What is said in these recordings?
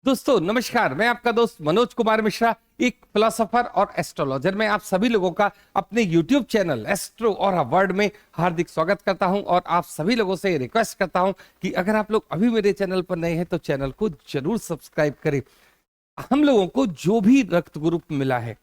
दोस्तों नमस्कार, मैं आपका दोस्त मनोज कुमार मिश्रा, एक फिलोसोफर और एस्ट्रोलॉजर। मैं आप सभी लोगों का अपने YouTube चैनल एस्ट्रो और वर्ड में हार्दिक स्वागत करता हूं और आप सभी लोगों से रिक्वेस्ट करता हूं कि अगर आप लोग अभी मेरे चैनल पर नए हैं तो चैनल को जरूर सब्सक्राइब करें। हम लोगों को जो भी रक्त ग्रुप मिला है,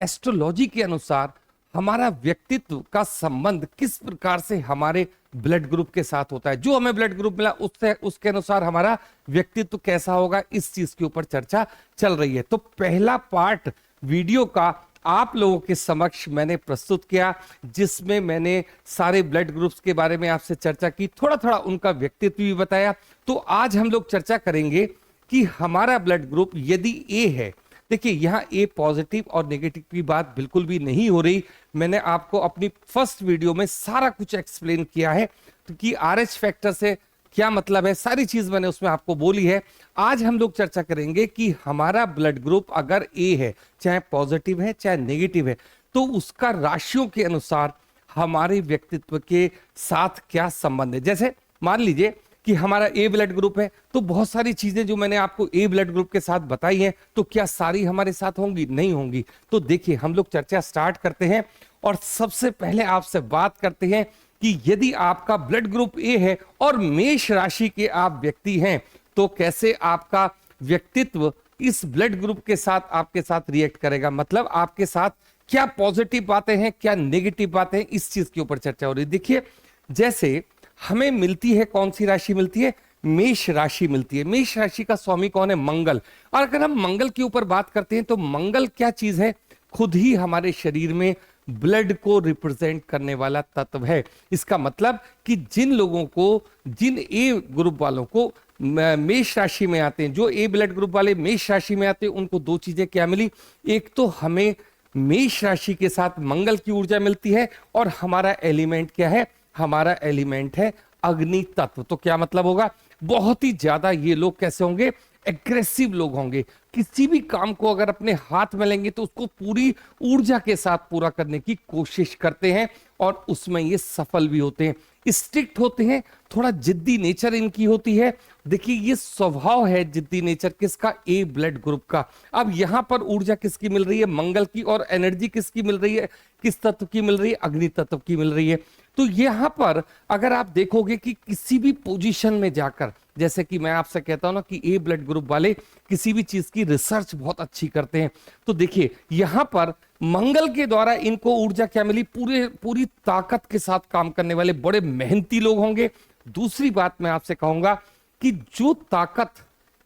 एस्ट्रोलॉजी के अनुसार हमारा व्यक्तित्व का संबंध किस प्रकार से हमारे ब्लड ग्रुप के साथ होता है। जो हमें ब्लड ग्रुप मिला उससे उसके अनुसार हमारा व्यक्तित्व कैसा होगा, इस चीज के ऊपर चर्चा चल रही है। तो पहला पार्ट वीडियो का आप लोगों के समक्ष मैंने प्रस्तुत किया, जिसमें मैंने सारे ब्लड ग्रुप्स के बारे में आपसे चर्चा की, थोड़ा थोड़ा उनका व्यक्तित्व भी बताया। तो आज हम लोग चर्चा करेंगे कि हमारा ब्लड ग्रुप यदि ए है, देखिए यहाँ ए पॉजिटिव और नेगेटिव की बात बिल्कुल भी नहीं हो रही। मैंने आपको अपनी फर्स्ट वीडियो में सारा कुछ एक्सप्लेन किया है तो कि आरएच फैक्टर से क्या मतलब है, सारी चीज मैंने उसमें आपको बोली है। आज हम लोग चर्चा करेंगे कि हमारा ब्लड ग्रुप अगर ए है, चाहे पॉजिटिव है चाहे नेगेटिव है, तो उसका राशियों के अनुसार हमारे व्यक्तित्व के साथ क्या संबंध है। जैसे मान लीजिए कि हमारा ए ब्लड ग्रुप है, तो बहुत सारी चीजें जो मैंने आपको ए ब्लड ग्रुप के साथ बताई हैं, तो क्या सारी हमारे साथ होंगी? नहीं होंगी। तो देखिए हम लोग चर्चा स्टार्ट करते हैं और सबसे पहले आपसे बात करते हैं कि यदि आपका ब्लड ग्रुप ए है और मेष राशि के आप व्यक्ति हैं, तो कैसे आपका व्यक्तित्व इस ब्लड ग्रुप के साथ आपके साथ रिएक्ट करेगा। मतलब आपके साथ क्या पॉजिटिव बातें हैं, क्या नेगेटिव बातें हैं, इस चीज के ऊपर चर्चा हो रही है। देखिए जैसे हमें मिलती है, कौन सी राशि मिलती है? मेष राशि मिलती है। मेष राशि का स्वामी कौन है? मंगल। और अगर हम मंगल के ऊपर बात करते हैं तो मंगल क्या चीज है? खुद ही हमारे शरीर में ब्लड को रिप्रेजेंट करने वाला तत्व है। इसका मतलब कि जिन लोगों को, जिन ए ग्रुप वालों को मेष राशि में आते हैं, जो ए ब्लड ग्रुप वाले मेष राशि में आते हैं, उनको दो चीजें क्या मिली? एक तो हमें मेष राशि के साथ मंगल की ऊर्जा मिलती है और हमारा एलिमेंट क्या है? हमारा एलिमेंट है अग्नि तत्व। तो क्या मतलब होगा? बहुत ही ज्यादा ये लोग कैसे होंगे? एग्रेसिव लोग होंगे। किसी भी काम को अगर अपने हाथ में लेंगे तो उसको पूरी ऊर्जा के साथ पूरा करने की कोशिश करते हैं और उसमें ये सफल भी होते हैं। स्ट्रिक्ट होते हैं, थोड़ा जिद्दी नेचर इनकी होती है। देखिए ये स्वभाव है जिद्दी नेचर किसका? ए ब्लड ग्रुप का। अब यहां पर ऊर्जा किसकी मिल रही है? मंगल की। और एनर्जी किसकी मिल रही है? किस तत्व की मिल रही है? अग्नि तत्व की मिल रही है। तो यहां पर अगर आप देखोगे कि किसी भी पोजीशन में जाकर, जैसे कि मैं आपसे कहता हूं ना कि ए ब्लड ग्रुप वाले किसी भी चीज की रिसर्च बहुत अच्छी करते हैं, तो देखिए यहां पर मंगल के द्वारा इनको ऊर्जा क्या मिली? पूरी ताकत के साथ काम करने वाले बड़े मेहनती लोग होंगे। दूसरी बात मैं आपसे कहूंगा कि जो ताकत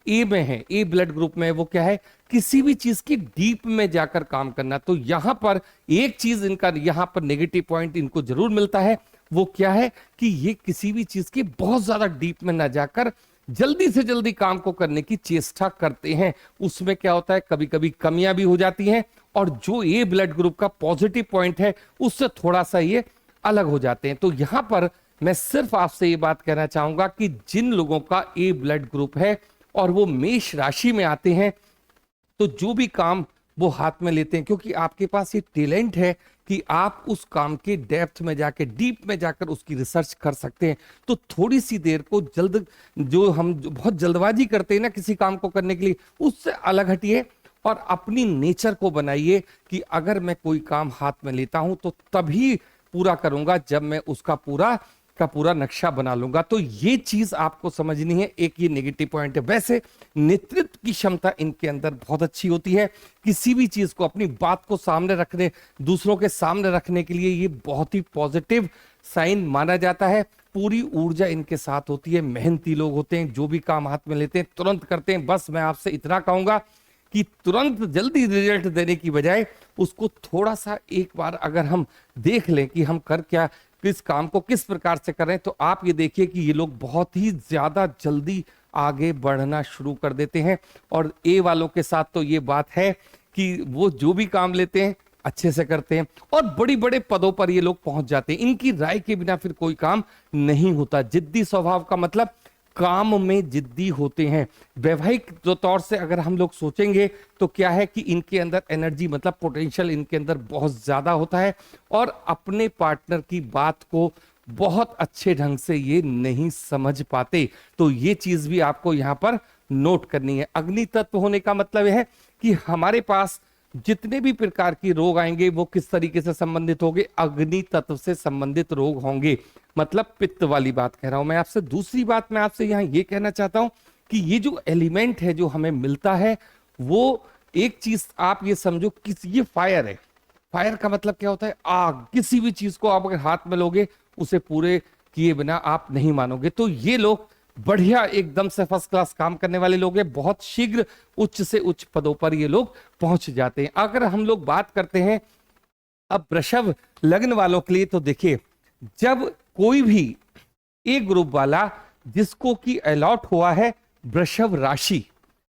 ए में है, ए ब्लड ग्रुप में है, वो क्या है? किसी भी चीज की डीप में जाकर काम करना। तो यहां पर एक चीज इनका, यहां पर नेगेटिव पॉइंट इनको जरूर मिलता है। वो क्या है कि ये किसी भी चीज की बहुत ज्यादा डीप में ना जाकर जल्दी से जल्दी काम को करने की चेष्टा करते हैं। उसमें क्या होता है, कभी कभी कमियां भी हो जाती हैं और जो ए ब्लड ग्रुप का पॉजिटिव पॉइंट है उससे थोड़ा सा ये अलग हो जाते हैं। तो यहां पर मैं सिर्फ आपसे ये बात कहना चाहूंगा कि जिन लोगों का ए ब्लड ग्रुप है और वो मेष राशि में आते हैं, तो जो भी काम वो हाथ में लेते हैं, क्योंकि आपके पास ये टैलेंट है कि आप उस काम के डेप्थ में जाके, डीप में जाकर उसकी रिसर्च कर सकते हैं। तो थोड़ी सी देर को जो बहुत जल्दबाजी करते हैं ना किसी काम को करने के लिए, उससे अलग हटिए और अपनी नेचर को बनाइए कि अगर मैं कोई काम हाथ में लेता हूं तो तभी पूरा करूंगा जब मैं उसका पूरा का पूरा नक्शा बना लूंगा। तो ये चीज आपको समझनी है। एक ये नेगेटिव पॉइंट है। वैसे नेतृत्व की क्षमता इनके अंदर बहुत अच्छी होती है। किसी भी चीज को, अपनी बात को सामने रखने, दूसरों के सामने रखने के लिए ये बहुत ही पॉजिटिव साइन माना जाता है। पूरी ऊर्जा इनके साथ होती है। मेहनती लोग होते हैं, जो भी काम हाथ में लेते हैं तुरंत करते हैं। बस मैं आपसे इतना कहूंगा कि तुरंत जल्दी रिजल्ट देने की बजाय उसको थोड़ा सा एक बार अगर हम देख लें कि हम कर क्या, किस काम को किस प्रकार से कर रहे हैं, तो आप ये देखिए कि ये लोग बहुत ही ज्यादा जल्दी आगे बढ़ना शुरू कर देते हैं। और ए वालों के साथ तो ये बात है कि वो जो भी काम लेते हैं अच्छे से करते हैं और बड़ी बड़े पदों पर ये लोग पहुंच जाते हैं। इनकी राय के बिना फिर कोई काम नहीं होता। जिद्दी स्वभाव का मतलब काम में जिद्दी होते हैं। वैवाहिक तौर से अगर हम लोग सोचेंगे तो क्या है कि इनके अंदर एनर्जी, मतलब पोटेंशियल इनके अंदर बहुत ज्यादा होता है और अपने पार्टनर की बात को बहुत अच्छे ढंग से ये नहीं समझ पाते। तो ये चीज भी आपको यहाँ पर नोट करनी है। अग्नि तत्व होने का मतलब यह है कि हमारे पास जितने भी प्रकार के रोग आएंगे वो किस तरीके से संबंधित होंगे, अग्नि तत्व से संबंधित रोग होंगे, मतलब पित्त वाली बात कह रहा हूं मैं आपसे। दूसरी बात मैं आपसे यहां ये कहना चाहता हूं कि ये जो एलिमेंट है जो हमें मिलता है, वो एक चीज आप ये समझो कि ये फायर है। फायर का मतलब क्या होता है, आग। किसी भी चीज को आप अगर हाथ में लोगे उसे पूरे किए बिना आप नहीं मानोगे। तो ये लोग बढ़िया एकदम से फर्स्ट क्लास काम करने वाले लोग हैं, बहुत शीघ्र उच्च से उच्च पदों पर ये लोग पहुंच जाते हैं। अगर हम लोग बात करते हैं अब वृषभ लग्न वालों के लिए, तो देखिए जब कोई भी ए ग्रुप वाला जिसको कि अलॉट हुआ है वृषभ राशि,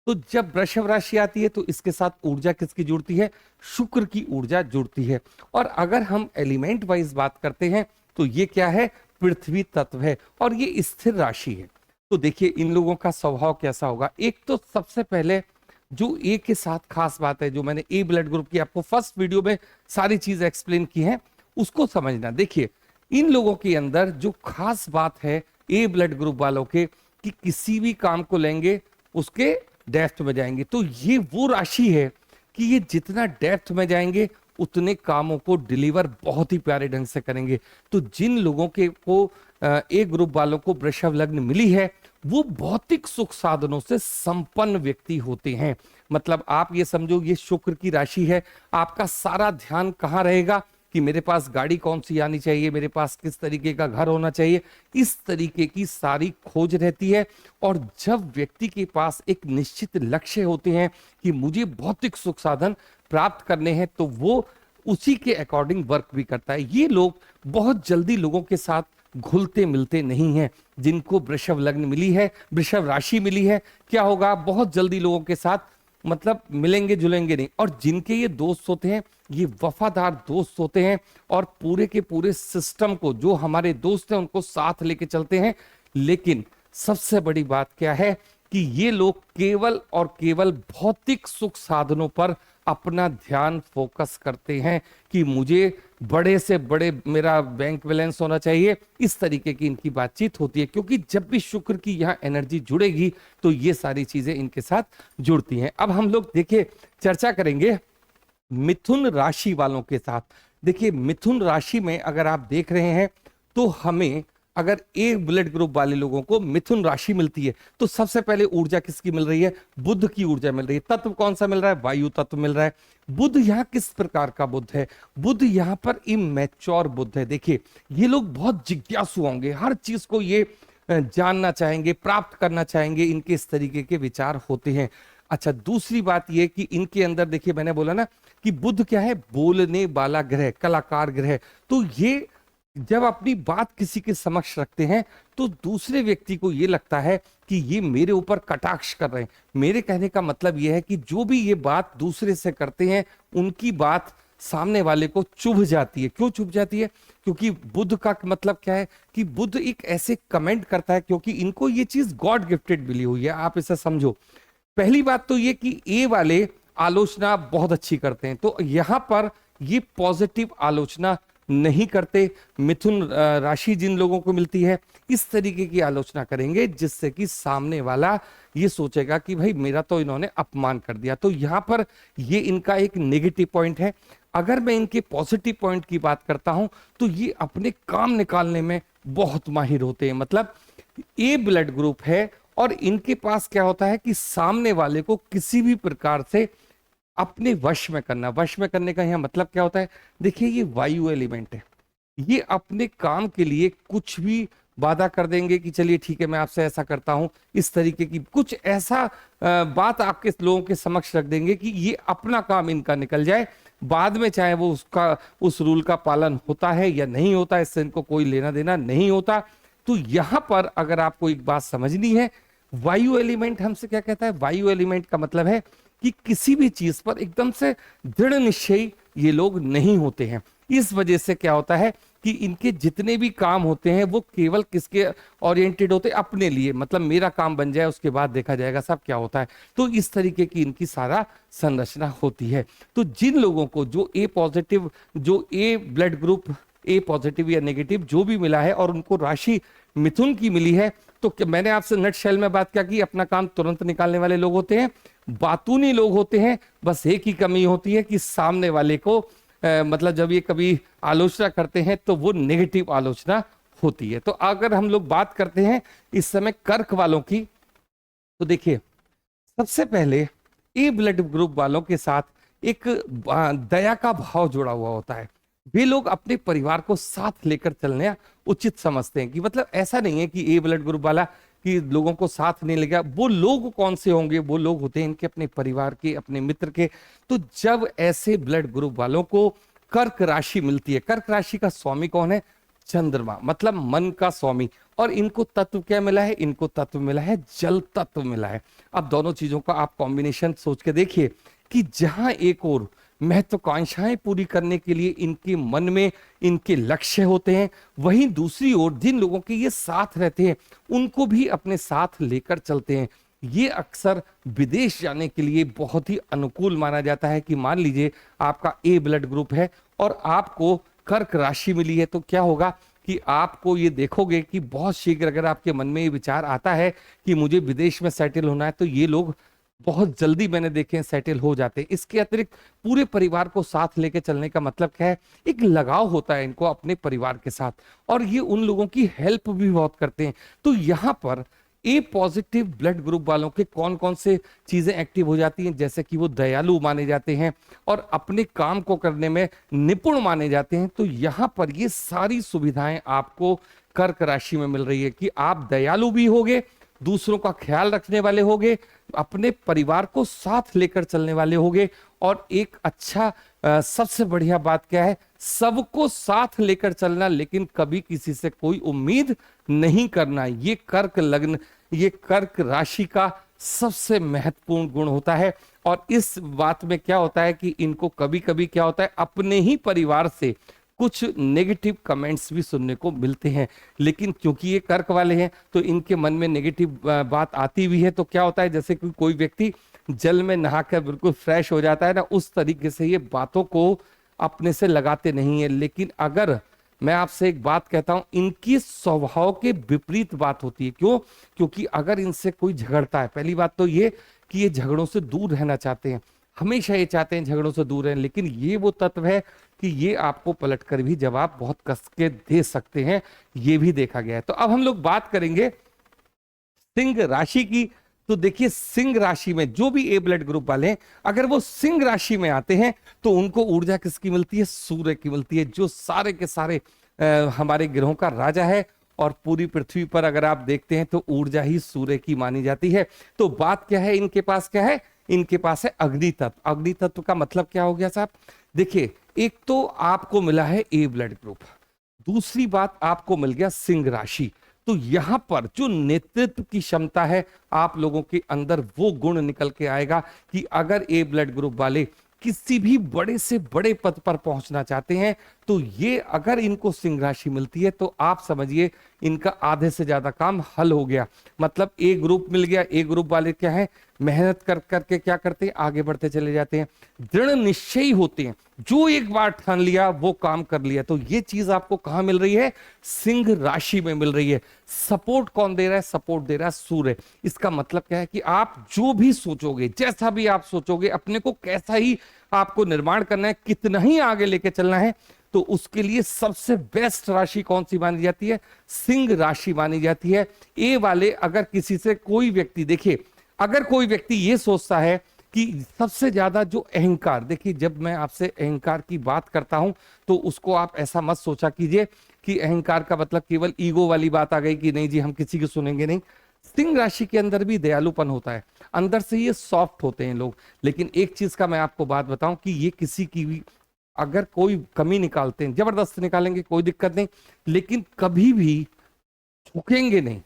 तो जब वृषभ राशि आती है तो इसके साथ ऊर्जा किसकी जुड़ती है, शुक्र की ऊर्जा जुड़ती है। और अगर हम एलिमेंट वाइज बात करते हैं तो ये क्या है, पृथ्वी तत्व है और ये स्थिर राशि है। तो देखिए इन लोगों का स्वभाव कैसा होगा। एक तो सबसे पहले जो ए के साथ खास बात है, जो मैंने ए ब्लड ग्रुप की आपको फर्स्ट वीडियो में सारी चीज एक्सप्लेन की है, उसको समझना। देखिए इन लोगों के अंदर जो खास बात है ए ब्लड ग्रुप वालों के, कि किसी भी काम को लेंगे उसके डेप्थ में जाएंगे। तो ये वो राशि है कि ये जितना डेप्थ में जाएंगे उतने कामों को डिलीवर बहुत ही प्यारे ढंग से करेंगे। तो जिन लोगों के को ए ग्रुप वालों को वृषभ लग्न मिली है, वो भौतिक सुख साधनों से संपन्न व्यक्ति होते हैं। मतलब आप ये समझो ये शुक्र की राशि है, आपका सारा ध्यान कहाँ रहेगा कि मेरे पास गाड़ी कौन सी आनी चाहिए, मेरे पास किस तरीके का घर होना चाहिए, इस तरीके की सारी खोज रहती है। और जब व्यक्ति के पास एक निश्चित लक्ष्य होते हैं कि मुझे भौतिक सुख साधन प्राप्त करने हैं, तो वो उसी के अकॉर्डिंग वर्क भी करता है। ये लोग बहुत जल्दी लोगों के साथ घुलते मिलते नहीं हैं। जिनको वृषभ लग्न मिली है, वृषभ राशि मिली है, क्या होगा, बहुत जल्दी लोगों के साथ मतलब मिलेंगे जुलेंगे नहीं। और जिनके ये दोस्त होते हैं, ये वफादार दोस्त होते हैं और पूरे के पूरे सिस्टम को, जो हमारे दोस्त हैं उनको साथ लेके चलते हैं। लेकिन सबसे बड़ी बात क्या है कि ये लोग केवल और केवल भौतिक सुख साधनों पर अपना ध्यान फोकस करते हैं कि मुझे बड़े से बड़े मेरा बैंक बैलेंस होना चाहिए, इस तरीके की इनकी बातचीत होती है। क्योंकि जब भी शुक्र की यहाँ एनर्जी जुड़ेगी तो ये सारी चीजें इनके साथ जुड़ती हैं। अब हम लोग देखिए चर्चा करेंगे मिथुन राशि वालों के साथ। देखिए मिथुन राशि में अगर आप देख रहे हैं तो हमें अगर ए ब्लड ग्रुप वाले लोगों को मिथुन राशि मिलती है तो सबसे पहले ऊर्जा किसकी मिल रही है, बुध की ऊर्जा मिल रही है। तत्व कौन सा मिल रहा है, वायु तत्व मिल रहा है। बुध यहाँ किस प्रकार का बुध है, बुध यहाँ पर इमैच्योर बुध है। देखिए ये लोग बहुत जिज्ञासु होंगे, हर चीज को ये जानना चाहेंगे, प्राप्त करना चाहेंगे, इनके इस तरीके के विचार होते हैं। अच्छा दूसरी बात ये कि इनके अंदर देखिए मैंने बोला ना कि बुध क्या है, बोलने वाला ग्रह, कलाकार ग्रह। तो ये जब अपनी बात किसी के समक्ष रखते हैं तो दूसरे व्यक्ति को ये लगता है कि ये मेरे ऊपर कटाक्ष कर रहे हैं। मेरे कहने का मतलब ये है कि जो भी ये बात दूसरे से करते हैं उनकी बात सामने वाले को चुभ जाती है। क्यों चुभ जाती है, क्योंकि बुध का मतलब क्या है कि बुध एक ऐसे कमेंट करता है, क्योंकि इनको ये चीज गॉड गिफ्टेड मिली हुई है। आप इसे समझो। पहली बात तो ये कि ए वाले आलोचना बहुत अच्छी करते हैं, तो यहां पर ये पॉजिटिव आलोचना नहीं करते। मिथुन राशि जिन लोगों को मिलती है इस तरीके की आलोचना करेंगे जिससे कि सामने वाला ये सोचेगा कि भाई मेरा तो इन्होंने अपमान कर दिया। तो यहाँ पर ये इनका एक नेगेटिव पॉइंट है। अगर मैं इनके पॉजिटिव पॉइंट की बात करता हूं तो ये अपने काम निकालने में बहुत माहिर होते हैं। मतलब ए ब्लड ग्रुप है और इनके पास क्या होता है कि सामने वाले को किसी भी प्रकार से अपने वश में करना। वश में करने का यहाँ मतलब क्या होता है, देखिए ये वायु एलिमेंट है, ये अपने काम के लिए कुछ भी वादा कर देंगे कि चलिए ठीक है मैं आपसे ऐसा करता हूं, इस तरीके की कुछ ऐसा बात आपके लोगों के समक्ष रख देंगे कि ये अपना काम इनका निकल जाए। बाद में चाहे वो उसका उस रूल का पालन होता है या नहीं होता, इससे इनको कोई लेना देना नहीं होता। तो यहां पर अगर आपको एक बात समझनी है, वायु एलिमेंट हमसे क्या कहता है, वायु एलिमेंट का मतलब है कि किसी भी चीज पर एकदम से दृढ़ निश्चयी ये लोग नहीं होते हैं। इस वजह से क्या होता है कि इनके जितने भी काम होते हैं वो केवल किसके ओरिएंटेड होते हैं, अपने लिए। मतलब मेरा काम बन जाए उसके बाद देखा जाएगा सब क्या होता है। तो इस तरीके की इनकी सारा संरचना होती है। तो जिन लोगों को जो ए पॉजिटिव, जो ए ब्लड ग्रुप ए पॉजिटिव या नेगेटिव जो भी मिला है और उनको राशि मिथुन की मिली है, तो मैंने आपसे नट शेल में बात क्या की, अपना काम तुरंत निकालने वाले लोग होते हैं, बातूनी लोग होते हैं। बस एक ही कमी होती है कि सामने वाले को मतलब जब ये कभी आलोचना करते हैं तो वो नेगेटिव आलोचना होती है। तो अगर हम लोग बात करते हैं इस समय कर्क वालों की, तो देखिए सबसे पहले ए ब्लड ग्रुप वालों के साथ एक दया का भाव जुड़ा हुआ होता है। वे लोग अपने परिवार को साथ लेकर चलना उचित समझते हैं, कि मतलब ऐसा नहीं है कि ए ब्लड ग्रुप वाला कि लोगों को साथ नहीं लेगा। वो लोग कौन से होंगे, वो लोग होते हैं इनके अपने परिवार के, अपने मित्र के। तो जब ऐसे ब्लड ग्रुप वालों को कर्क राशि मिलती है, कर्क राशि का स्वामी कौन है, चंद्रमा, मतलब मन का स्वामी। और इनको तत्व क्या मिला है, इनको तत्व मिला है जल तत्व मिला है। अब दोनों चीजों का आप कॉम्बिनेशन सोच के देखिए कि जहां एक और महत्वाकांक्षाएं पूरी करने के लिए इनके मन में इनके लक्ष्य होते हैं, वहीं दूसरी ओर जिन लोगों के ये साथ रहते हैं उनको भी अपने साथ लेकर चलते हैं। ये अक्सर विदेश जाने के लिए बहुत ही अनुकूल माना जाता है। कि मान लीजिए आपका ए ब्लड ग्रुप है और आपको कर्क राशि मिली है, तो क्या होगा कि आपको ये देखोगे कि बहुत शीघ्र अगर आपके मन में ये विचार आता है कि मुझे विदेश में सेटल होना है, तो ये लोग बहुत जल्दी मैंने देखे सेटल हो जाते हैं। इसके अतिरिक्त पूरे परिवार को साथ लेके चलने का मतलब क्या है, एक लगाव होता है इनको अपने परिवार के साथ, और ये उन लोगों की हेल्प भी बहुत करते हैं। तो यहाँ पर ए पॉजिटिव ब्लड ग्रुप वालों के कौन कौन से चीजें एक्टिव हो जाती हैं, जैसे कि वो दयालु माने जाते हैं और अपने काम को करने में निपुण माने जाते हैं। तो यहाँ पर ये सारी सुविधाएं आपको कर्क राशि में मिल रही है कि आप दयालु भी होगे, दूसरों का ख्याल रखने वाले होगे, अपने परिवार को साथ लेकर चलने वाले होगे, और एक अच्छा सबसे बढ़िया बात क्या है, सबको साथ लेकर चलना, लेकिन कभी किसी से कोई उम्मीद नहीं करना। ये कर्क लग्न, ये कर्क राशि का सबसे महत्वपूर्ण गुण होता है। और इस बात में क्या होता है कि इनको कभी कभी क्या होता है, अपने ही परिवार से कुछ नेगेटिव कमेंट्स भी सुनने को मिलते हैं। लेकिन क्योंकि ये कर्क वाले हैं तो इनके मन में नेगेटिव बात आती भी है। तो क्या होता है, जैसे कि कोई व्यक्ति जल में नहाकर बिल्कुल फ्रेश हो जाता है ना, उस तरीके से ये बातों को अपने से लगाते नहीं है। लेकिन अगर मैं आपसे एक बात कहता हूं, इनकी स्वभाव के विपरीत बात होती है। क्यों? क्योंकि अगर इनसे कोई झगड़ता है, पहली बात तो ये कि ये झगड़ों से दूर रहना चाहते हैं, हमेशा ये चाहते हैं झगड़ों से दूर रहें। लेकिन ये वो तत्व है कि ये आपको पलटकर भी जवाब बहुत कस के दे सकते हैं, ये भी देखा गया है। तो अब हम लोग बात करेंगे सिंह राशि की। तो देखिए सिंह राशि में जो भी ए ब्लड ग्रुप वाले हैं, अगर वो सिंह राशि में आते हैं तो उनको ऊर्जा किसकी मिलती है, सूर्य की मिलती है, जो सारे के सारे हमारे ग्रहों का राजा है। और पूरी पृथ्वी पर अगर आप देखते हैं तो ऊर्जा ही सूर्य की मानी जाती है। तो बात क्या है, इनके पास क्या है, इनके पास है अग्नि तत्व। अग्नि तत्व का मतलब क्या हो गया साहब, देखिए एक तो आपको मिला है ए ब्लड ग्रुप, दूसरी बात आपको मिल गया सिंह राशि। तो यहां पर जो नेतृत्व की क्षमता है आप लोगों के अंदर, वो गुण निकल के आएगा कि अगर ए ब्लड ग्रुप वाले किसी भी बड़े से बड़े पद पर पहुंचना चाहते हैं, तो ये अगर इनको सिंह राशि मिलती है तो आप समझिए इनका आधे से ज्यादा काम हल हो गया। मतलब ए ग्रुप मिल गया। ए ग्रुप वाले क्या है, मेहनत कर करके क्या करते हैं, आगे बढ़ते चले जाते हैं, दृढ़ निश्चयी होते हैं, जो एक बार ठान लिया वो काम कर लिया। तो ये चीज आपको कहां मिल रही है, सिंह राशि में मिल रही है। सपोर्ट कौन दे रहा है, सपोर्ट दे रहा है सूर्य। इसका मतलब क्या है कि आप जो भी सोचोगे, जैसा भी आप सोचोगे, अपने को कैसा ही आपको निर्माण करना है, कितना ही आगे लेके चलना है, तो उसके लिए सबसे बेस्ट राशि कौन सी मानी जाती है, सिंह राशि मानी जाती है। ए वाले अगर किसी से कोई व्यक्ति, देखिए अगर कोई व्यक्ति ये सोचता है कि सबसे ज्यादा जो अहंकार, देखिए जब मैं आपसे अहंकार की बात करता हूं तो उसको आप ऐसा मत सोचा कीजिए कि अहंकार का मतलब केवल ईगो वाली बात आ गई कि नहीं जी हम किसी की सुनेंगे नहीं। सिंह राशि के अंदर भी दयालुपन होता है, अंदर से ये सॉफ्ट होते हैं लोग। लेकिन एक चीज का मैं आपको बात बताऊं कि ये किसी की भी अगर कोई कमी निकालते हैं, जबरदस्त निकालेंगे, कोई दिक्कत नहीं, लेकिन कभी भी झुकेंगे नहीं,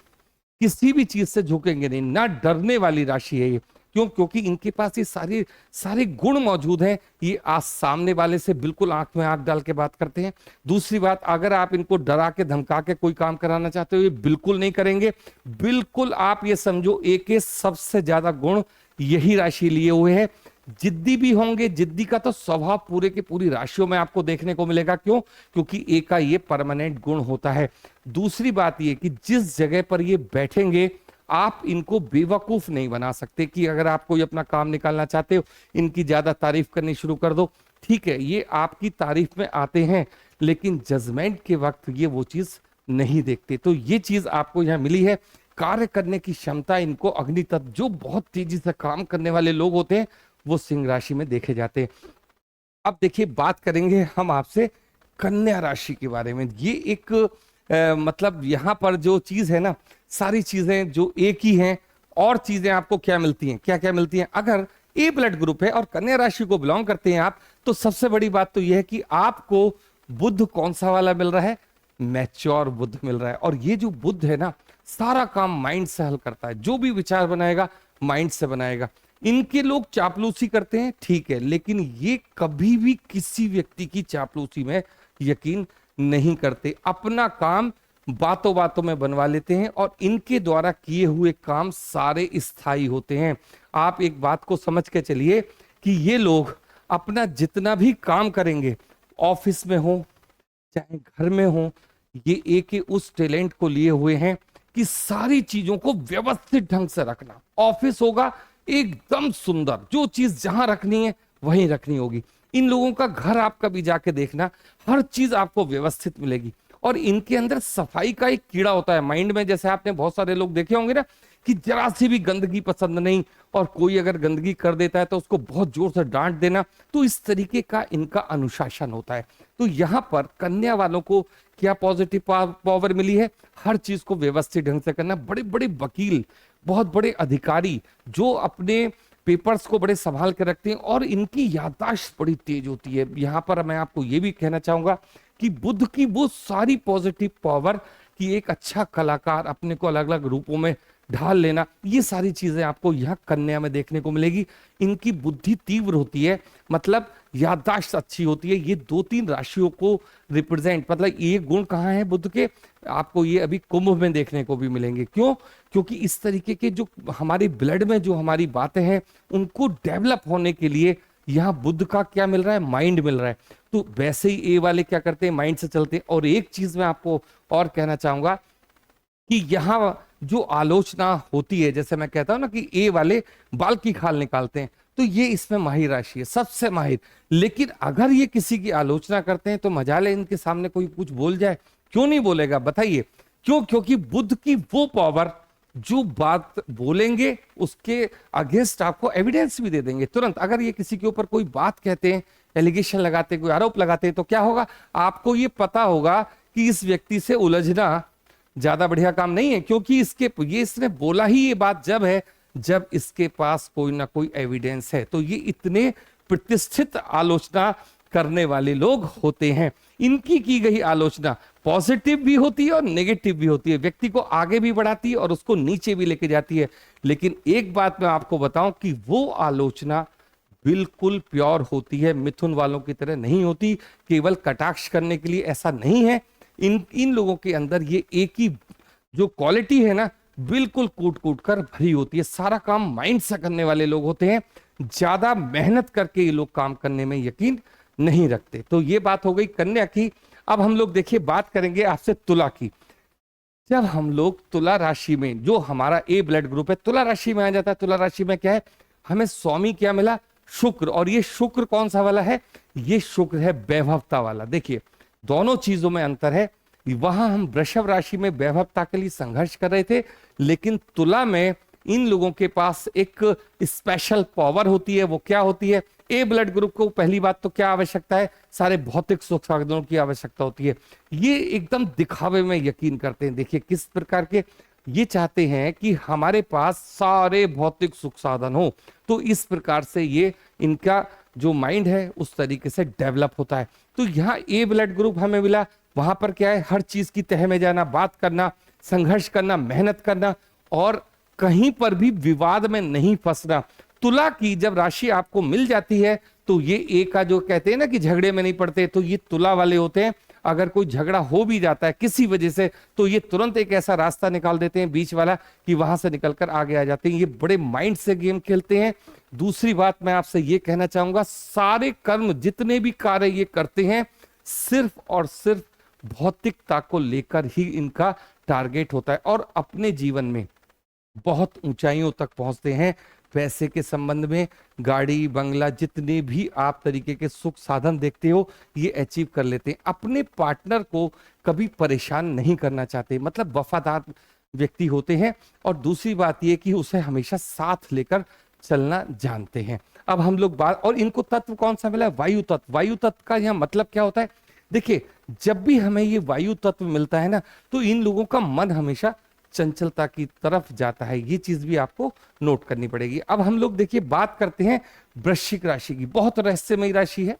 किसी भी चीज से झुकेंगे नहीं, ना डरने वाली राशि है ये। क्यों? क्योंकि इनके पास ये सारे गुण मौजूद हैं। ये आज सामने वाले से बिल्कुल आंख में आंख डाल के बात करते हैं। दूसरी बात, अगर आप इनको डरा के धमका के कोई काम कराना चाहते हो, ये बिल्कुल नहीं करेंगे। बिल्कुल आप ये समझो एक सबसे ज्यादा गुण यही राशि लिए हुए है। जिद्दी भी होंगे। जिद्दी का तो स्वभाव पूरे की पूरी राशियों में आपको देखने को मिलेगा। क्यों? क्योंकि ए का ये परमानेंट गुण होता है। दूसरी बात ये कि जिस जगह पर ये बैठेंगे आप इनको बेवकूफ नहीं बना सकते कि अगर आप कोई अपना काम निकालना चाहते हो इनकी ज्यादा तारीफ करनी शुरू कर दो। ठीक है, ये आपकी तारीफ में आते हैं, लेकिन जजमेंट के वक्त ये वो चीज नहीं देखते। तो ये चीज आपको यहाँ मिली है। कार्य करने की क्षमता इनको अग्नि तत्व, जो बहुत तेजी से काम करने वाले लोग होते हैं, वो सिंह राशि में देखे जाते हैं। अब देखिए, बात करेंगे हम आपसे कन्या राशि के बारे में। ये एक मतलब यहाँ पर जो चीज है ना, सारी चीजें जो एक ही हैं, और चीजें आपको क्या मिलती हैं, क्या क्या मिलती हैं। अगर ए ब्लड ग्रुप है और कन्या राशि को बिलोंग करते हैं आप, तो सबसे बड़ी बात तो यह है कि आपको बुध कौन सा वाला मिल रहा है? मैच्योर बुध मिल रहा है। और ये जो बुध है ना, सारा काम माइंड से हल करता है। जो भी विचार बनाएगा माइंड से बनाएगा। इनके लोग चापलूसी करते हैं, ठीक है, लेकिन ये कभी भी किसी व्यक्ति की चापलूसी में यकीन नहीं करते। अपना काम बातों बातों में बनवा लेते हैं और इनके द्वारा किए हुए काम सारे स्थायी होते हैं। आप एक बात को समझ के चलिए कि ये लोग अपना जितना भी काम करेंगे, ऑफिस में हो चाहे घर में हो, ये एक ही उस टैलेंट को लिए हुए हैं कि सारी चीजों को व्यवस्थित ढंग से रखना। ऑफिस होगा एकदम सुंदर, जो चीज जहां रखनी है वहीं रखनी होगी। इन लोगों का घर आप कभी जाके देखना, हर चीज आपको व्यवस्थित मिलेगी। और इनके अंदर सफाई का एक कीड़ा होता है माइंड में। जैसे आपने बहुत सारे लोग देखे होंगे ना कि जरा सी भी गंदगी पसंद नहीं, और कोई अगर गंदगी कर देता है तो उसको बहुत जोर से डांट देना। तो इस तरीके का इनका अनुशासन होता है। तो यहाँ पर कन्या वालों को क्या पॉजिटिव पावर मिली है? हर चीज को व्यवस्थित ढंग से करना। बड़े बड़े वकील, बहुत बड़े अधिकारी जो अपने पेपर्स को बड़े संभाल के रखते हैं, और इनकी याददाश्त बड़ी तेज होती है। यहाँ पर मैं आपको ये भी कहना चाहूंगा कि बुध की वो सारी पॉजिटिव पावर कि एक अच्छा कलाकार अपने को अलग अलग रूपों में ढाल लेना, ये सारी चीजें आपको यहाँ कन्या में देखने को मिलेगी। इनकी बुद्धि तीव्र होती है, मतलब याददाश्त अच्छी होती है। ये 2-3 राशियों को रिप्रेजेंट, मतलब ये गुण कहाँ है बुध के, आपको ये अभी कुंभ में देखने को भी मिलेंगे। क्यों? क्योंकि इस तरीके के जो हमारे ब्लड में जो हमारी बातें हैं उनको डेवलप होने के लिए यहाँ बुध का क्या मिल रहा है? माइंड मिल रहा है। तो वैसे ही ए वाले क्या करते हैं? माइंड से चलते हैं। और एक चीज मैं आपको और कहना चाहूंगा कि यहाँ जो आलोचना होती है, जैसे मैं कहता हूं ना कि ए वाले बाल की खाल निकालते हैं, तो ये इसमें माहिर राशि है, सबसे माहिर। लेकिन अगर ये किसी की आलोचना करते हैं तो मजाल है इनके सामने कोई कुछ बोल जाए। क्यों नहीं बोलेगा बताइए? क्यों? क्योंकि बुध की वो पावर, जो बात बोलेंगे उसके अगेंस्ट आपको एविडेंस भी दे देंगे तुरंत। अगर ये किसी के ऊपर कोई बात कहते हैं, एलिगेशन लगाते हैं, कोई आरोप लगाते हैं, तो क्या होगा? आपको ये पता होगा कि इस व्यक्ति से उलझना ज्यादा बढ़िया काम नहीं है। क्योंकि इसने बोला ही ये बात जब है जब इसके पास कोई ना कोई एविडेंस है। तो ये इतने प्रतिष्ठित आलोचना करने वाले लोग होते हैं। इनकी की गई आलोचना पॉजिटिव भी होती है और नेगेटिव भी होती है, व्यक्ति को आगे भी बढ़ाती है और उसको नीचे भी लेके जाती है। लेकिन एक बात मैं आपको बताऊं कि वो आलोचना बिल्कुल प्योर होती है, मिथुन वालों की तरह नहीं होती, केवल कटाक्ष करने के लिए ऐसा नहीं है। इन लोगों के अंदर ये एक ही जो क्वालिटी है ना, बिल्कुल कूट कूट कर भरी होती है। सारा काम माइंड से करने वाले लोग होते हैं, ज्यादा मेहनत करके ये लोग काम करने में यकीन नहीं रखते। तो ये बात हो गई कन्या की। अब हम लोग देखिए बात करेंगे आपसे तुला की। जब हम लोग तुला राशि में, जो हमारा ए ब्लड ग्रुप है, तुला राशि में आ जाता है। तुला राशि में क्या है? हमें स्वामी क्या मिला? शुक्र। और ये शुक्र कौन सा वाला है? ये शुक्र है वैभवता वाला। देखिए दोनों चीजों में अंतर है। वहां हम वृषभ राशि में वैभवता के लिए संघर्ष कर रहे थे, लेकिन तुला में इन लोगों के पास एक स्पेशल पावर होती है। वो क्या होती है? ए ब्लड ग्रुप को पहली बात तो क्या आवश्यकता है? सारे भौतिक सुख साधनों की आवश्यकता होती है। ये एकदम दिखावे में यकीन करते हैं। देखिए किस प्रकार के, ये चाहते हैं कि हमारे पास सारे भौतिक सुख साधन हो। तो इस प्रकार से ये इनका जो माइंड है उस तरीके से डेवलप होता है। तो यहाँ ए ब्लड ग्रुप हमें मिला, वहां पर क्या है? हर चीज की तह में जाना, बात करना, संघर्ष करना, मेहनत करना, और कहीं पर भी विवाद में नहीं फंसना। तुला की जब राशि आपको मिल जाती है तो ये ए का जो कहते हैं ना कि झगड़े में नहीं पड़ते, तो ये तुला वाले होते हैं। अगर कोई झगड़ा हो भी जाता है किसी वजह से, तो ये तुरंत एक ऐसा रास्ता निकाल देते हैं बीच वाला कि वहां से निकलकर आगे आ जाते हैं। ये बड़े माइंड से गेम खेलते हैं। दूसरी बात मैं आपसे ये कहना चाहूंगा, सारे कर्म जितने भी कार्य ये करते हैं सिर्फ और सिर्फ भौतिकता को लेकर ही इनका टारगेट होता है, और अपने जीवन में बहुत ऊंचाइयों तक पहुंचते हैं। पैसे के संबंध में गाड़ी बंगला जितने भी आप तरीके के सुख साधन देखते हो ये अचीव कर लेते हैं। अपने पार्टनर को कभी परेशान नहीं करना चाहते, मतलब वफादार व्यक्ति होते हैं। और दूसरी बात ये कि उसे हमेशा साथ लेकर चलना जानते हैं। अब हम लोग बात, और इनको तत्व कौन सा मिला है? वायु तत्व। वायु तत्व का यहाँ मतलब क्या होता है? देखिए, जब भी हमें ये वायु तत्व मिलता है ना, तो इन लोगों का मन हमेशा चंचलता की तरफ जाता है। ये चीज भी आपको नोट करनी पड़ेगी। अब हम लोग देखिए बात करते हैं वृश्चिक राशि की। बहुत रहस्यमयी राशि है,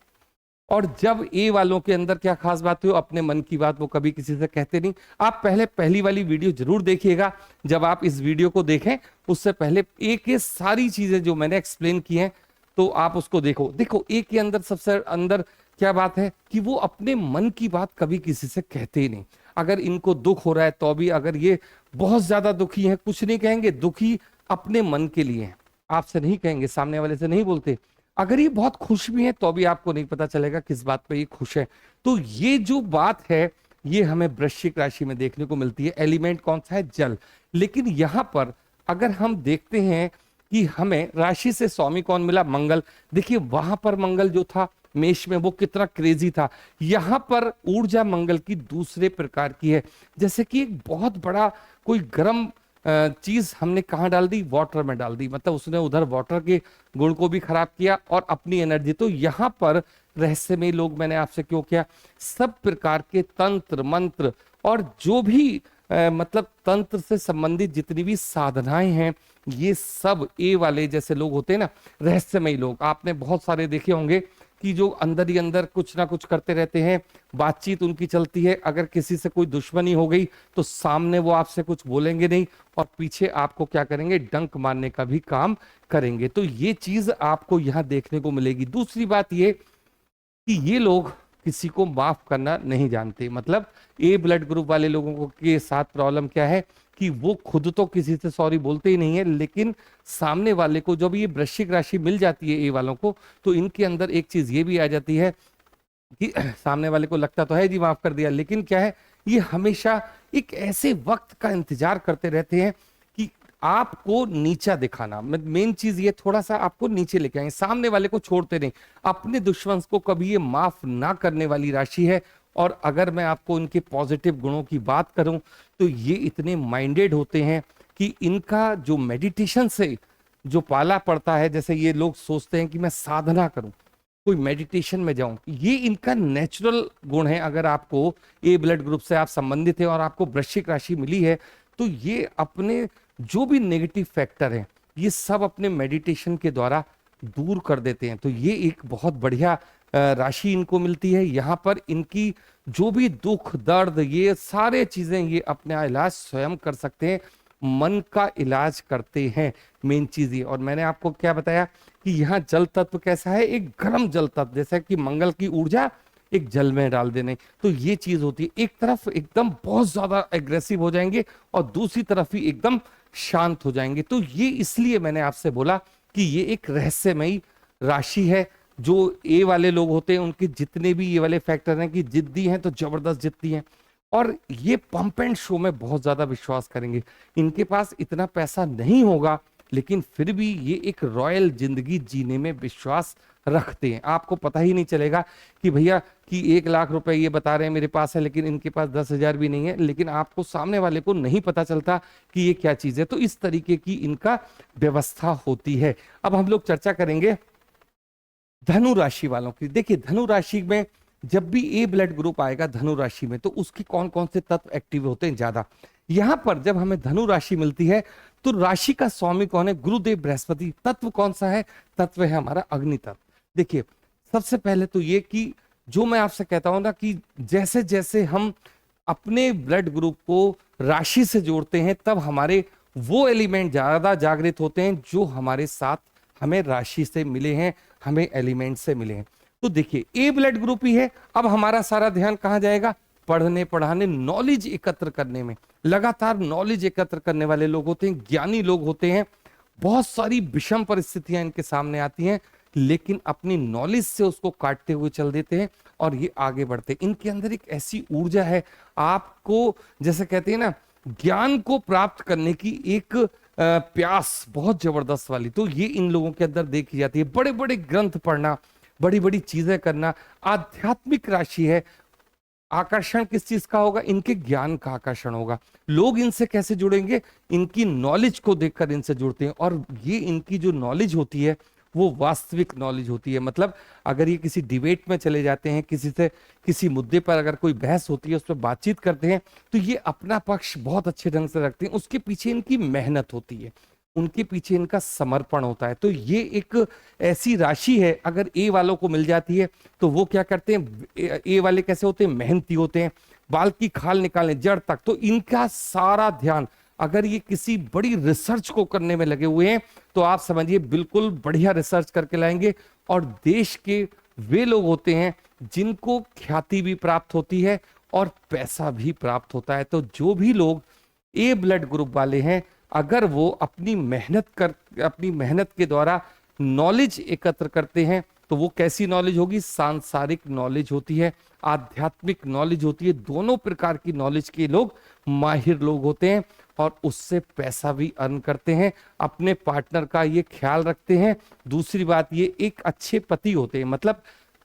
और जब ए वालों के अंदर क्या खास बात है, अपने मन की बात वो कभी किसी से कहते नहीं। आप पहली वाली वीडियो जरूर देखिएगा। जब आप इस वीडियो को देखें उससे पहले एक ये सारी चीजें जो मैंने एक्सप्लेन की हैं तो आप उसको देखो। देखो ए के अंदर सबसे अंदर क्या बात है कि वो अपने मन की बात कभी किसी से कहते ही नहीं। अगर इनको दुख हो रहा है तो भी, अगर ये बहुत ज्यादा दुखी हैं, कुछ नहीं कहेंगे, दुखी अपने मन के लिए हैं, आपसे नहीं कहेंगे, सामने वाले से नहीं बोलते। अगर ये बहुत खुश भी हैं तो भी आपको नहीं पता चलेगा किस बात पे ये खुश है। तो ये जो बात है ये हमें वृश्चिक राशि में देखने को मिलती है। एलिमेंट कौन सा है? जल। लेकिन यहां पर अगर हम देखते हैं कि हमें राशि से स्वामी कौन मिला? मंगल। देखिए वहां पर मंगल जो था मेष में वो कितना क्रेजी था। यहां पर ऊर्जा मंगल की दूसरे प्रकार की है। जैसे कि एक बहुत बड़ा कोई गर्म चीज हमने कहाँ डाल दी? वाटर में डाल दी। मतलब उसने उधर वाटर के गुण को भी खराब किया और अपनी एनर्जी। तो यहां पर रहस्यमय लोग, मैंने आपसे क्यों किया, सब प्रकार के तंत्र मंत्र और जो भी मतलब तंत्र से संबंधित जितनी भी साधनाएं हैं, ये सब ए वाले जैसे लोग होते हैं ना, रहस्यमय लोग, आपने बहुत सारे देखे होंगे कि जो अंदर ही अंदर कुछ ना कुछ करते रहते हैं। बातचीत उनकी चलती है। अगर किसी से कोई दुश्मनी हो गई तो सामने वो आपसे कुछ बोलेंगे नहीं और पीछे आपको क्या करेंगे? डंक मारने का भी काम करेंगे। तो ये चीज आपको यहां देखने को मिलेगी। दूसरी बात ये कि ये लोग किसी को माफ करना नहीं जानते। मतलब ए ब्लड ग्रुप वाले लोगों को के साथ प्रॉब्लम क्या है कि वो खुद तो किसी से सॉरी बोलते ही नहीं है, लेकिन सामने वाले को, जब ये वृश्चिक राशि मिल जाती है ए वालों को, तो इनके अंदर एक चीज ये भी आ जाती है कि सामने वाले को लगता तो है जी माफ कर दिया, लेकिन क्या है, ये हमेशा एक ऐसे वक्त का इंतजार करते रहते हैं कि आपको नीचा दिखाना। मेन चीज ये, थोड़ा सा आपको नीचे लेके आएंगे, सामने वाले को छोड़ते नहीं। अपने दुश्मन को कभी ये माफ ना करने वाली राशि है। और अगर मैं आपको इनके पॉजिटिव गुणों की बात करूं तो ये इतने माइंडेड होते हैं कि इनका जो मेडिटेशन से जो पाला पड़ता है, जैसे ये लोग सोचते हैं कि मैं साधना करूं, कोई मेडिटेशन में जाऊं, ये इनका नेचुरल गुण है। अगर आपको ए ब्लड ग्रुप से आप संबंधित है और आपको वृश्चिक राशि मिली है, तो ये अपने जो भी नेगेटिव फैक्टर है ये सब अपने मेडिटेशन के द्वारा दूर कर देते हैं। तो ये एक बहुत बढ़िया राशि इनको मिलती है। यहाँ पर इनकी जो भी दुख दर्द, ये सारे चीजें ये अपना इलाज स्वयं कर सकते हैं, मन का इलाज करते हैं, मेन चीज ये। और मैंने आपको क्या बताया कि यहाँ जल तत्व कैसा है? एक गर्म जल तत्व, जैसे कि मंगल की ऊर्जा एक जल में डाल देने। तो ये चीज होती है, एक तरफ एकदम बहुत ज्यादा एग्रेसिव हो जाएंगे और दूसरी तरफ ही एकदम शांत हो जाएंगे। तो ये इसलिए मैंने आपसे बोला कि ये एक रहस्यमयी राशि है। जो ए वाले लोग होते हैं उनके जितने भी ये वाले फैक्टर हैं कि जिद्दी हैं तो जबरदस्त जिद्दी हैं, और ये पंप एंड शो में बहुत ज्यादा विश्वास करेंगे। इनके पास इतना पैसा नहीं होगा, लेकिन फिर भी ये एक रॉयल जिंदगी जीने में विश्वास रखते हैं। आपको पता ही नहीं चलेगा कि भैया कि 1 लाख रुपए ये बता रहे हैं मेरे पास है, लेकिन इनके पास 10,000 भी नहीं है, लेकिन आपको सामने वाले को नहीं पता चलता कि ये क्या चीज है। तो इस तरीके की इनका व्यवस्था होती है। अब हम लोग चर्चा करेंगे धनु राशि वालों की। देखिए धनु राशि में जब भी ए ब्लड ग्रुप आएगा धनु राशि में, तो उसके कौन कौन से तत्व एक्टिव होते हैं ज्यादा। यहां पर जब हमें धनु राशि मिलती है तो राशि का स्वामी कौन है? गुरुदेव बृहस्पति। तत्व कौन सा है? तत्व है हमारा अग्नि तत्व। देखिए सबसे पहले तो ये कि जो मैं आपसे कहता हूं ना कि जैसे जैसे हम अपने ब्लड ग्रुप को राशि से जोड़ते हैं, तब हमारे वो एलिमेंट ज्यादा जागृत होते हैं जो हमारे साथ हमें राशि से मिले हैं, हमें एलिमेंट से मिले हैं। तो देखिए ए ब्लड ग्रुप ही है। अब हमारा सारा ध्यान कहां जाएगा? पढ़ने पढ़ाने, नॉलेज एकत्र करने में। लगातार नॉलेज एकत्र करने वाले लोग होते हैं, ज्ञानी लोग होते हैं। बहुत सारी विषम परिस्थितियां इनके सामने आती हैं, लेकिन अपनी नॉलेज से उसको काटते हुए चल देते हैं और ये आगे बढ़ते हैं। इनके अंदर एक ऐसी ऊर्जा है, आपको जैसे कहते हैं ना, ज्ञान को प्राप्त करने की एक प्यास बहुत जबरदस्त वाली, तो ये इन लोगों के अंदर देखी जाती है। बड़े बड़े ग्रंथ पढ़ना, बड़ी बड़ी चीजें करना, आध्यात्मिक राशि है। आकर्षण किस चीज का होगा? इनके ज्ञान का आकर्षण होगा। लोग इनसे कैसे जुड़ेंगे? इनकी नॉलेज को देखकर इनसे जुड़ते हैं, और ये इनकी जो नॉलेज होती है वो वास्तविक नॉलेज होती है। मतलब अगर ये किसी डिबेट में चले जाते हैं, किसी से किसी मुद्दे पर अगर कोई बहस होती है, उस पर बातचीत करते हैं, तो ये अपना पक्ष बहुत अच्छे ढंग से रखते हैं। उसके पीछे इनकी मेहनत होती है, उनके पीछे इनका समर्पण होता है। तो ये एक ऐसी राशि है, अगर ए वालों को मिल जाती है तो वो क्या करते हैं? ए वाले कैसे होते हैं? मेहनती होते हैं, बाल की खाल निकालने जड़ तक। तो इनका सारा ध्यान, अगर ये किसी बड़ी रिसर्च को करने में लगे हुए हैं, तो आप समझिए बिल्कुल बढ़िया रिसर्च करके लाएंगे। और देश के वे लोग होते हैं जिनको ख्याति भी प्राप्त होती है और पैसा भी प्राप्त होता है। तो जो भी लोग ए ब्लड ग्रुप वाले हैं, अगर वो अपनी मेहनत के द्वारा नॉलेज एकत्र करते हैं, तो वो कैसी नॉलेज होगी? सांसारिक नॉलेज होती है, आध्यात्मिक नॉलेज होती है। दोनों प्रकार की नॉलेज के लोग माहिर लोग होते हैं, और उससे पैसा भी अर्न करते हैं, अपने पार्टनर का ये ख्याल रखते हैं। दूसरी बात, ये एक अच्छे पति होते हैं। मतलब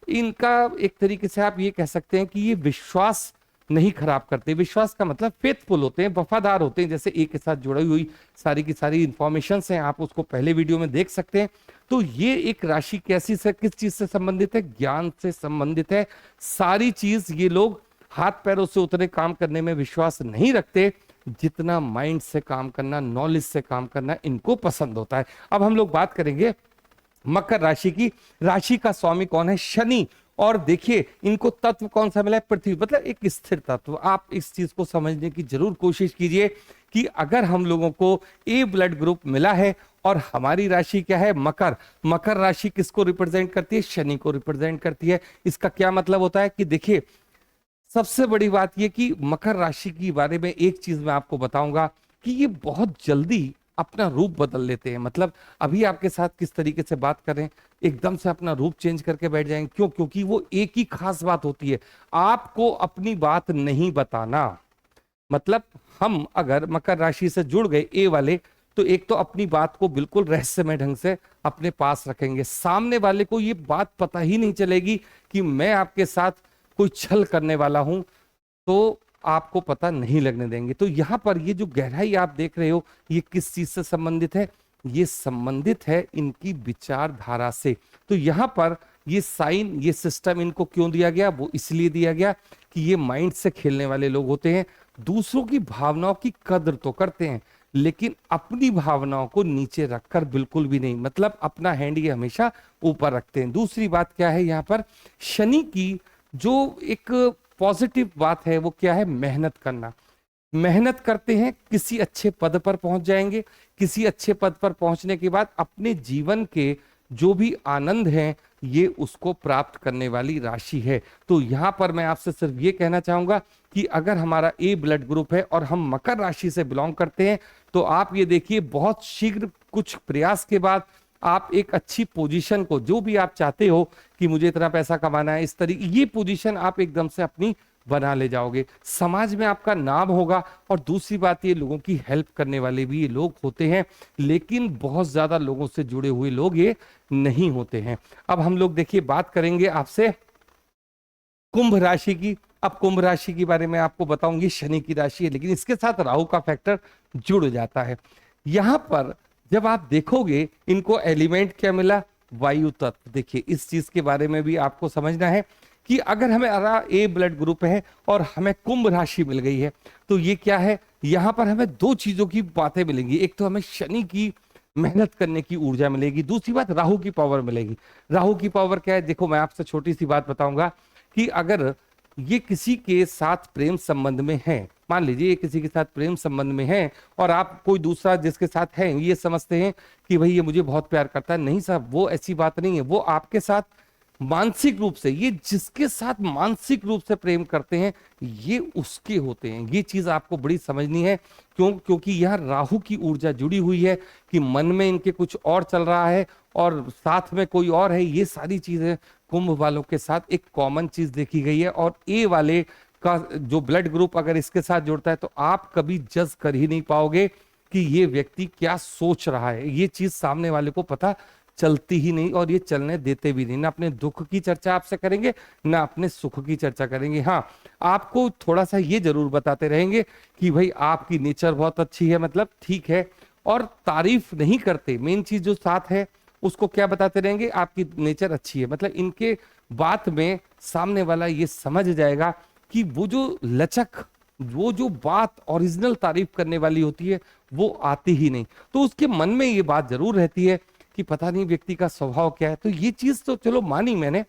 इनका एक तरीके से आप ये कह सकते हैं कि ये विश्वास नहीं खराब करते। विश्वास का मतलब फेथफुल होते हैं, वफादार होते हैं। जैसे ए के साथ जुड़ी हुई सारी की सारी इंफॉर्मेशन हैं, आप उसको पहले वीडियो में देख सकते हैं। तो ये एक राशि कैसी से किस चीज से संबंधित है? ज्ञान से संबंधित है। सारी चीज ये लोग हाथ पैरों से उतने काम करने में विश्वास नहीं रखते, जितना माइंड से काम करना, नॉलेज से काम करना इनको पसंद होता है। अब हम लोग बात करेंगे मकर राशि की। राशि का स्वामी कौन है? शनि। और देखिए इनको तत्व कौन सा मिला है? पृथ्वी, मतलब एक स्थिर तत्व। आप इस चीज को समझने की जरूर कोशिश कीजिए कि अगर हम लोगों को ए ब्लड ग्रुप मिला है और हमारी राशि क्या है? मकर। मकर राशि किसको रिप्रेजेंट करती है? शनि को रिप्रेजेंट करती है। इसका क्या मतलब होता है कि देखिए, सबसे बड़ी बात यह कि मकर राशि के बारे में एक चीज मैं आपको बताऊंगा कि ये बहुत जल्दी अपना रूप बदल लेते हैं। मतलब अभी आपके साथ किस तरीके से बात करें, एकदम से अपना रूप चेंज करके बैठ जाएंगे। क्यों? क्योंकि वो एक ही खास बात होती है, आपको अपनी बात नहीं बताना। मतलब हम अगर मकर राशि से जुड़ गए ए वाले, तो एक तो अपनी बात को बिल्कुल रहस्यमय ढंग से अपने पास रखेंगे। सामने वाले को ये बात पता ही नहीं चलेगी कि मैं आपके साथ कोई छल करने वाला हूं, तो आपको पता नहीं लगने देंगे। तो यहां पर ये जो गहराई आप देख रहे हो, ये किस चीज से संबंधित है? ये संबंधित है इनकी विचारधारा से। तो यहां पर ये साइन, ये सिस्टम इनको क्यों दिया गया? वो इसलिए दिया गया कि ये माइंड से खेलने वाले लोग होते हैं। दूसरों की भावनाओं की कद्र तो करते हैं, लेकिन अपनी भावनाओं को नीचे रखकर बिल्कुल भी नहीं। मतलब अपना हैंड ये हमेशा ऊपर रखते हैं। दूसरी बात क्या है यहाँ पर? शनि की जो एक पॉजिटिव बात है वो क्या है? मेहनत करना। मेहनत करते हैं, किसी अच्छे पद पर पहुंच जाएंगे। किसी अच्छे पद पर पहुंचने के बाद अपने जीवन के जो भी आनंद हैं, ये उसको प्राप्त करने वाली राशि है। तो यहां पर मैं आपसे सिर्फ ये कहना चाहूंगा कि अगर हमारा ए ब्लड ग्रुप है और हम मकर राशि से बिलोंग करते हैं, तो आप ये देखिए बहुत शीघ्र कुछ प्रयास के बाद आप एक अच्छी पोजीशन को, जो भी आप चाहते हो कि मुझे इतना पैसा कमाना है, इस तरीके, ये पोजीशन आप एकदम से अपनी बना ले जाओगे। समाज में आपका नाम होगा। और दूसरी बात, ये लोगों की हेल्प करने वाले भी ये लोग होते हैं, लेकिन बहुत ज्यादा लोगों से जुड़े हुए लोग ये नहीं होते हैं। अब हम लोग देखिए बात करेंगे आपसे कुंभ राशि की। अब कुंभ राशि के बारे में आपको बताऊंगी, शनि की राशि है, लेकिन इसके साथ राहु का फैक्टर जुड़ जाता है। यहां पर जब आप देखोगे, इनको एलिमेंट क्या मिला? वायु तत्व। देखिए इस चीज के बारे में भी आपको समझना है कि अगर हमें ए ब्लड ग्रुप है और हमें कुंभ राशि मिल गई है, तो ये क्या है? यहां पर हमें दो चीजों की बातें मिलेंगी। एक तो हमें शनि की मेहनत करने की ऊर्जा मिलेगी, दूसरी बात राहु की पावर मिलेगी। राहु की पावर क्या है? देखो मैं आपसे छोटी सी बात बताऊंगा कि अगर ये किसी के साथ प्रेम संबंध में है, मान लीजिए ये किसी के साथ प्रेम संबंध में है और आप कोई दूसरा जिसके साथ है ये समझते हैं कि भाई ये मुझे बहुत प्यार करता है। नहीं साहब, वो ऐसी बात नहीं है। वो आपके साथ मानसिक रूप से, ये जिसके साथ मानसिक रूप से प्रेम करते हैं ये उसके होते हैं। ये चीज आपको बड़ी समझनी है। क्योंकि यह राहु की ऊर्जा जुड़ी हुई है कि मन में इनके कुछ और चल रहा है और साथ में कोई और है। ये सारी चीजें कुंभ वालों के साथ एक कॉमन चीज देखी गई है। और ए वाले का जो ब्लड ग्रुप अगर इसके साथ जुड़ता है तो आप कभी जज कर ही नहीं पाओगे कि ये व्यक्ति क्या सोच रहा है। ये चीज सामने वाले को पता चलती ही नहीं और ये चलने देते भी नहीं। ना अपने दुख की चर्चा आपसे करेंगे ना अपने सुख की चर्चा करेंगे। हाँ, आपको थोड़ा सा ये जरूर बताते रहेंगे कि भाई आपकी नेचर बहुत अच्छी है, मतलब ठीक है, और तारीफ नहीं करते। मेन चीज जो साथ है उसको क्या बताते रहेंगे, आपकी नेचर अच्छी है। मतलब इनके बात में सामने वाला ये समझ जाएगा कि वो जो लचक, वो जो बात ओरिजिनल तारीफ करने वाली होती है वो आती ही नहीं। तो उसके मन में ये बात जरूर रहती है कि पता नहीं व्यक्ति का स्वभाव क्या है। तो ये चीज तो चलो मानी मैंने,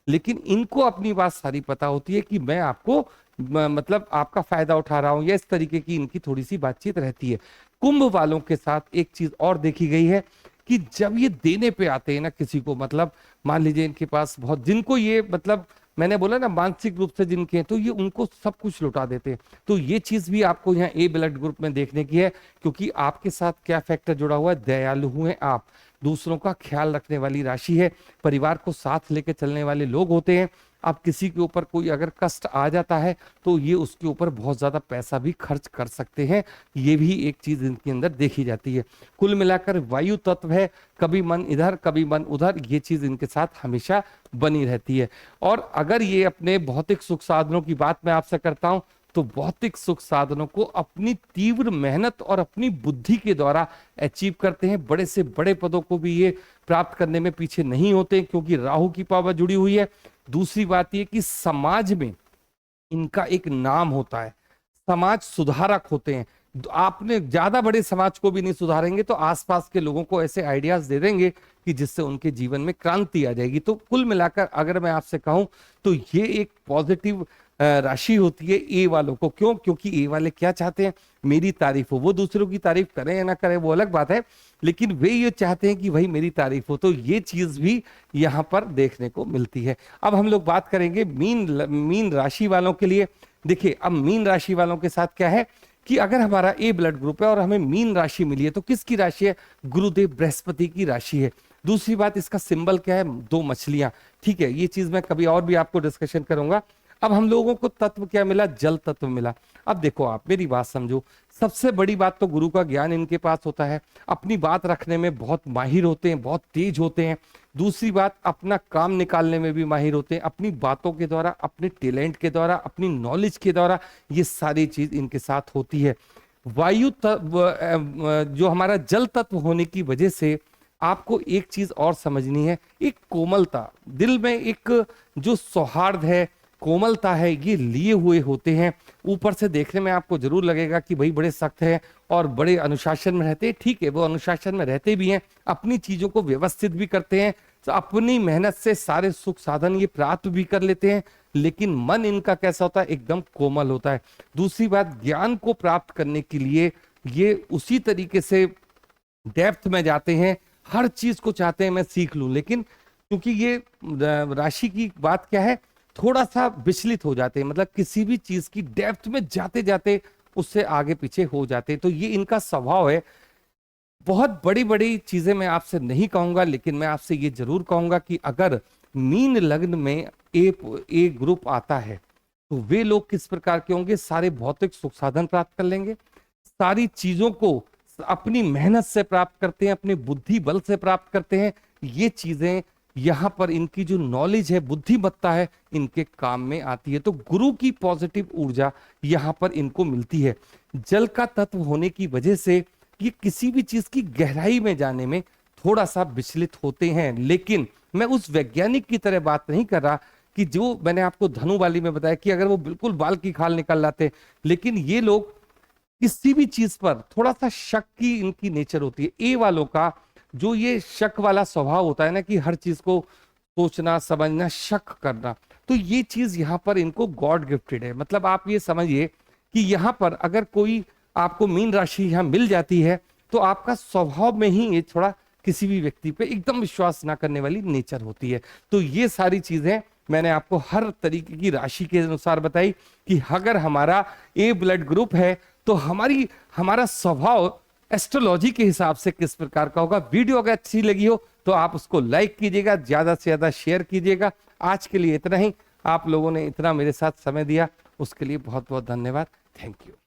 लेकिन इनको अपनी बात सारी पता होती है कि मैं आपको मतलब आपका फायदा उठा रहा हूं, या इस तरीके की इनकी थोड़ी सी बातचीत रहती है। कुंभ वालों के साथ एक चीज और देखी गई है कि जब ये देने पे आते हैं ना किसी को, मतलब मान लीजिए इनके पास बहुत, जिनको ये मतलब मैंने बोला ना मानसिक रूप से जिनके हैं, तो ये उनको सब कुछ लुटा देते हैं। तो ये चीज भी आपको यहाँ ए ब्लड ग्रुप में देखने की है, क्योंकि आपके साथ क्या फैक्टर जुड़ा हुआ है, दयालु हैं आप, दूसरों का ख्याल रखने वाली राशि है, परिवार को साथ लेके चलने वाले लोग होते हैं। अब किसी के ऊपर कोई अगर कष्ट आ जाता है तो ये उसके ऊपर बहुत ज्यादा पैसा भी खर्च कर सकते हैं। ये भी एक चीज इनके अंदर देखी जाती है। कुल मिलाकर वायु तत्व है, कभी मन इधर कभी मन उधर, ये चीज इनके साथ हमेशा बनी रहती है। और अगर ये अपने भौतिक सुख साधनों की बात मैं आपसे करता हूं तो भौतिक सुख साधनों को अपनी तीव्र मेहनत और अपनी बुद्धि के द्वारा अचीव करते हैं। बड़े से बड़े पदों को भी ये प्राप्त करने में पीछे नहीं होते, क्योंकि राहु की पावर जुड़ी हुई है। दूसरी बात यह कि समाज में इनका एक नाम होता है, समाज सुधारक होते हैं। आपने ज्यादा बड़े समाज को भी नहीं सुधारेंगे तो आसपास के लोगों को ऐसे आइडियाज दे देंगे कि जिससे उनके जीवन में क्रांति आ जाएगी। तो कुल मिलाकर अगर मैं आपसे कहूं तो ये एक पॉजिटिव राशि होती है ए वालों को। क्यों? क्योंकि ए वाले क्या चाहते हैं, मेरी तारीफ हो। वो दूसरों की तारीफ करें या ना करें वो अलग बात है, लेकिन वे ये चाहते हैं कि भाई मेरी तारीफ हो। तो ये चीज भी यहाँ पर देखने को मिलती है। अब हम लोग बात करेंगे मीन राशि वालों के लिए। देखिए, अब मीन राशि वालों के साथ क्या है कि अगर हमारा ए ब्लड ग्रुप है और हमें मीन राशि मिली है तो किसकी राशि है, गुरुदेव बृहस्पति की राशि है। दूसरी बात, इसका सिंबल क्या है, दो मछलियां। ठीक है, ये चीज मैं कभी और भी आपको डिस्कशन करूंगा। अब हम लोगों को तत्व क्या मिला, जल तत्व मिला। अब देखो, आप मेरी बात समझो, सबसे बड़ी बात तो गुरु का ज्ञान इनके पास होता है, अपनी बात रखने में बहुत माहिर होते हैं, बहुत तेज होते हैं। दूसरी बात, अपना काम निकालने में भी माहिर होते हैं, अपनी बातों के द्वारा, अपने टैलेंट के द्वारा, अपनी नॉलेज के द्वारा, ये सारी चीज इनके साथ होती है। वायु तत्व जो हमारा जल तत्व होने की वजह से आपको एक चीज और समझनी है, एक कोमलता, दिल में एक जो सौहार्द है, कोमलता है, ये लिए हुए होते हैं। ऊपर से देखने में आपको जरूर लगेगा कि भाई बड़े सख्त हैं और बड़े अनुशासन में रहते हैं। ठीक है, वो अनुशासन में रहते भी हैं, अपनी चीजों को व्यवस्थित भी करते हैं, तो अपनी मेहनत से सारे सुख साधन ये प्राप्त भी कर लेते हैं। लेकिन मन इनका कैसा होता है, एकदम कोमल होता है। दूसरी बात, ज्ञान को प्राप्त करने के लिए ये उसी तरीके से डेप्थ में जाते हैं, हर चीज को चाहते हैं मैं सीख लूं। लेकिन क्योंकि ये राशि की बात क्या है, थोड़ा सा विचलित हो जाते हैं, मतलब किसी भी चीज की डेप्थ में जाते जाते उससे आगे पीछे हो जाते हैं। तो ये इनका स्वभाव है। बहुत बड़ी बड़ी चीजें मैं आपसे नहीं कहूंगा, लेकिन मैं आपसे ये जरूर कहूंगा कि अगर मीन लग्न में ए ग्रुप आता है तो वे लोग किस प्रकार के होंगे, सारे भौतिक सुख साधन प्राप्त कर लेंगे, सारी चीजों को अपनी मेहनत से प्राप्त करते हैं, अपने बुद्धि बल से प्राप्त करते हैं। ये चीजें यहां पर इनकी जो नॉलेज है, बुद्धिमत्ता है, इनके काम में आती है। तो गुरु की पॉजिटिव ऊर्जा यहां पर इनको मिलती है। जल का तत्व होने की वजह से ये किसी भी चीज की गहराई में जाने में थोड़ा सा विचलित होते हैं। लेकिन मैं उस वैज्ञानिक की तरह बात नहीं कर रहा कि जो मैंने आपको धनु वाली में बताया कि अगर वो बिल्कुल बाल की खाल निकल लाते, लेकिन ये लोग किसी भी चीज पर थोड़ा सा शक की इनकी नेचर होती है। ए वालों का जो ये शक वाला स्वभाव होता है ना, कि हर चीज को सोचना समझना शक करना, तो ये चीज यहाँ पर इनको गॉड गिफ्टेड है। मतलब आप ये समझिए कि यहाँ पर अगर कोई आपको मीन राशि यहाँ मिल जाती है तो आपका स्वभाव में ही ये थोड़ा किसी भी व्यक्ति पे एकदम विश्वास ना करने वाली नेचर होती है। तो ये सारी चीजें मैंने आपको हर तरीके की राशि के अनुसार बताई कि अगर हमारा ए ब्लड ग्रुप है तो हमारा स्वभाव एस्ट्रोलॉजी के हिसाब से किस प्रकार का होगा। वीडियो अगर अच्छी लगी हो तो आप उसको लाइक कीजिएगा, ज्यादा से ज्यादा शेयर कीजिएगा। आज के लिए इतना ही। आप लोगों ने इतना मेरे साथ समय दिया उसके लिए बहुत बहुत धन्यवाद। Thank you.